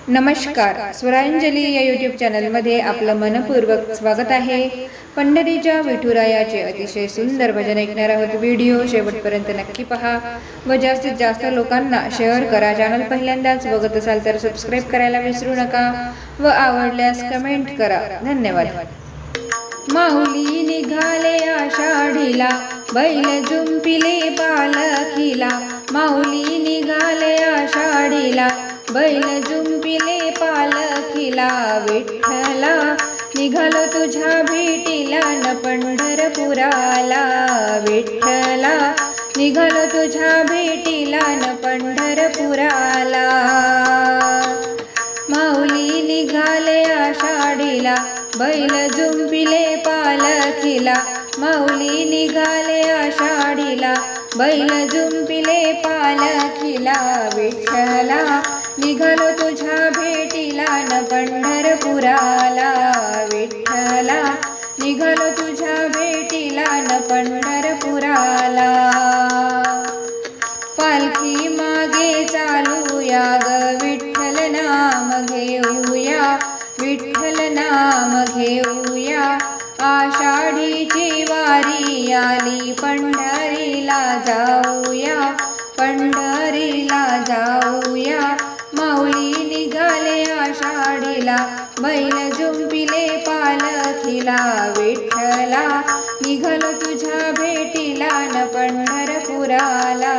नमस्कार, स्वरांजली या यूट्यूब चॅनलमध्ये आपलं मनपूर्वक स्वागत आहे. पंढरीच्या विठुरायाचे अतिशय सुंदर भजन ऐकणार आहोत. व्हिडिओ शेवटपर्यंत नक्की पहा व जास्तीत जास्त लोकांना शेअर करा. चॅनल पहिल्यांदाच बघत असाल तर सबस्क्राईब करायला विसरू नका व आवडल्यास कमेंट करा. धन्यवाद. माऊली निघाले आषाढीला, बैल जुंपिले पालखीला. माऊली निघाले आषाढीला, बैल जुंपिले पालखीला. विठ्ठला निघालो तुझ्या भेटीला न पंढरपुराला. विठ्ठला निघालो तुझ्या भेटीला न पंढरपुराला. माऊली निघाले आषाढीला, बैल जुंपिले पालखीला. माऊली निघाले आषाढीला, बैल जुंपिले पालखीला. विठ्ठला निघालो तुझ्या भेटीला न पंढरपुराला. विठ्ठला निघालो तुझ्या भेटीला न पंढरपुराला. पालखी मागे चालूया ग, विठ्ठल नाम घेऊया. विठ्ठल नाम घेऊया. आषाढीची वारी आली, पंढरीला जाऊया. पंढरीला जाऊया. माऊली निघाले आषाढीला, बैल जुंपिले पालखीला. विठ्ठला निघालो तुझ्या भेटीला न पंढरपुराला.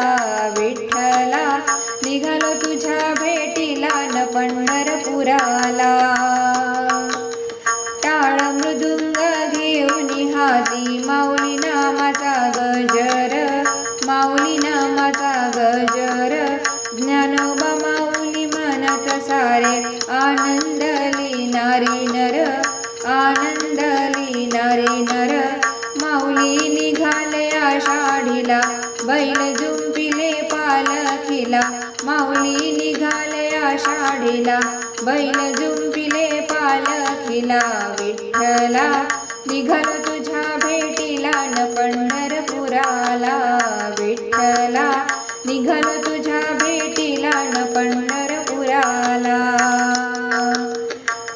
विठ्ठला निघालो तुझ्या भेटीला न पंढरपुराला. टाळ मृदुंग घेऊन हाती, माऊली नामाचा गजर. माऊली नामाचा गजर. ज्ञानोबा माऊली म्हणत सारे, आनंदली नारी नर. आनंदली नारी नर. माऊली निघाले आषाढीला, बैल जुंपिले पालखीला. माऊली निघाले आषाढीला, बैल जुंपिले पालखीला. विठ्ठला निघालो तुझ्या भेटीला न पंढरपुराला. विठ्ठला निघालो तुझ्या भेटीला न पंढरपुराला.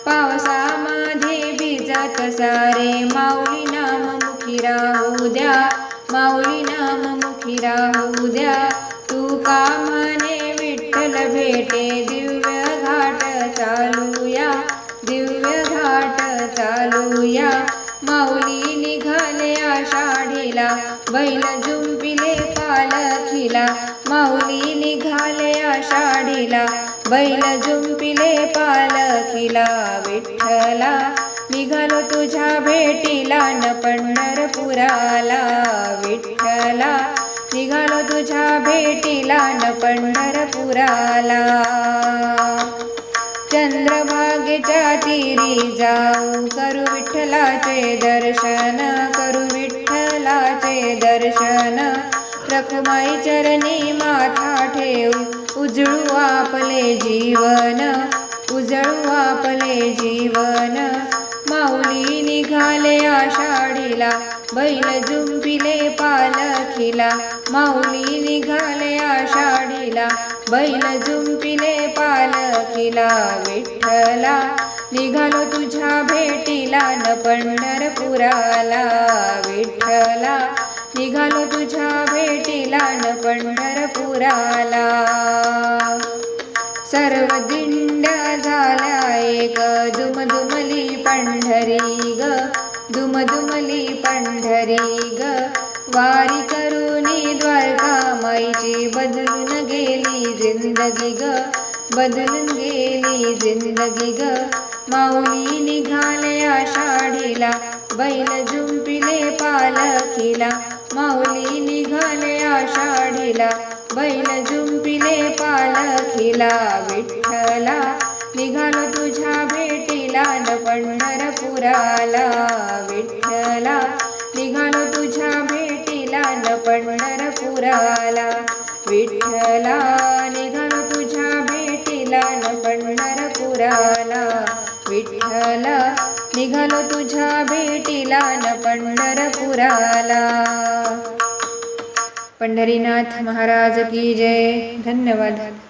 पावसामध्ये भिजत सारे, माऊली नाम मुखी राहू द्या. माऊली नाम मुखी राहू द्या. तू का म्हणे विठ्ठल भेटे, दिव्य घाट चालूया. दिव्य घाट चालूया. माऊली निघाले आषाढीला, बैल जुंपिले पालखीला. माऊली निघाले आषाढीला, बैल जुंपिले पालखीला. विठ्ठला निघालो तुझ्या भेटीला न पंढरपुराला. विठ्ठला निघालो तुझ्या भेटीला न पंढरपुराला. चंद्रभागेच्या तीरी जाऊ, करू विठ्ठलाचे दर्शन. करू विठ्ठलाचे दर्शन. रखुमाई चरणी माथा ठेवू, उजळू आपले जीवन. उजळू आपले जीवन. माऊली निघाले आषाढीला, बैल जुंपिले पालखीला. माऊली निघाले आषाढीला, बैल जुंपिले पालखीला. विठ्ठला निघालो तुझ्या भेटीला न पंढरपुराला. विठ्ठला निघालो तुझ्या भेटीला न पंढरपुराला. सर्व दिंड्या झाल्या एक, दुमदुमली पंढरी ग. दुमदुमली पंढरी ग. वारी करूनी द्वारकामाईची, बदलून गेली जिंदगी ग. बदलून गेली जिंदगी ग. माऊली निघाले आषाढीला, बैल जुंपिले पालखीला. माऊली निघाले आषाढीला, बैल जुंपिले पालखीला. विठ्ठला निघालो तुझ्या भेटीला न पंढरपुराला. विठ्ठला निघालो तुझ्या भेटीला न पंढरपुराला. विठ्ठला निघालो तुझ्या भेटीला न पंढरपुराला. विठ्ठला निघालो तुझ्या भेटीला न पंढरपुराला. पंढरीनाथ महाराज की जय. धन्यवाद.